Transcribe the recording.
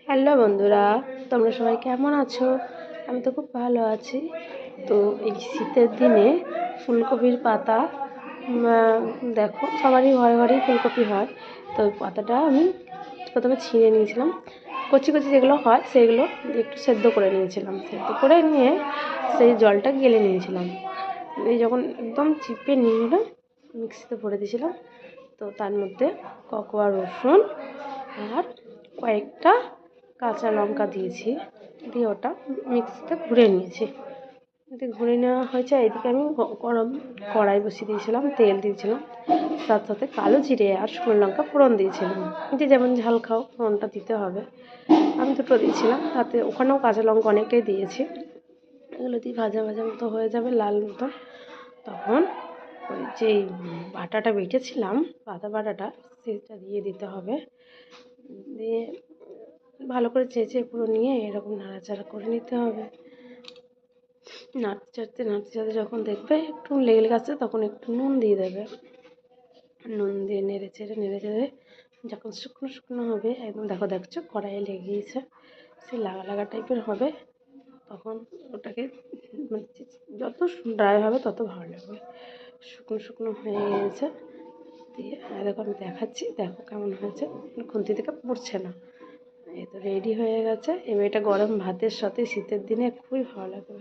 Hello বন্ধুরা, তোমরা সবাই কেমন আছো? আমি তো খুব ভালো আছি। তো এই শীতের দিনে ফুলকপির পাতা, দেখো সবারই ঘরে ঘরেই ফুলকপি হয়। তো ওই পাতাটা আমি প্রথমে ছিঁড়ে নিয়েছিলাম, কচি কচি যেগুলো হয় সেগুলো একটু সেদ্ধ করে নিয়েছিলাম। সেদ্ধ করে নিয়ে সেই জলটা গেলে নিয়েছিলাম। এই যখন একদম চিপে নিয়ে নিলাম, মিক্সিতে ভরে দিয়েছিলাম। তো তার মধ্যে কোয়া রসুন আর কয়েকটা কাঁচা লঙ্কা দিয়েছি, দিয়ে ওটা মিক্সিতে ঘুরে নিয়েছি। ঘুরে নেওয়া হয়েছে। এইদিকে আমি গরম কড়াই বসিয়ে দিয়েছিলাম, তেল দিয়েছিলাম, তার সাথে কালো জিরে আর শুকনো লঙ্কা ফোড়ন দিয়েছিলাম। যে যেমন ঝাল খাও ফোড়নটা দিতে হবে, আমি দুটো দিয়েছিলাম। তাতে ওখানেও কাঁচা লঙ্কা অনেকটাই দিয়েছি। এগুলো দিয়ে ভাজা ভাজা মতো হয়ে যাবে, লাল মতো, তখন ওই যেই বাটাটা বেটেছিলাম, পাতা বাটাটা, সেটা দিয়ে দিতে হবে। দিয়ে ভালো করে চেঁচে পুরো নিয়ে এরকম নাড়াচাড়া করে নিতে হবে। নাড়তে চাড়তে যখন দেখবে একটু লেগে গেছে, তখন একটু নুন দিয়ে দেবে। নুন দিয়ে নেড়ে চেড়ে যখন শুকনো শুকনো হবে, একদম দেখছো কড়াইয়ে লেগে গিয়েছে, সেই লাগা লাগা টাইপের হবে, তখন ওটাকে মানে যত ড্রাই হবে তত ভালো লাগবে। শুকনো শুকনো হয়ে গিয়েছে, দিয়ে দেখো আমি দেখাচ্ছি, দেখো কেমন হয়েছে, খুন্তি থেকে পড়ছে না। এই তো রেডি হয়ে গেছে। এবার এটা গরম ভাতের সাথে শীতের দিনে খুবই ভালো লাগবে।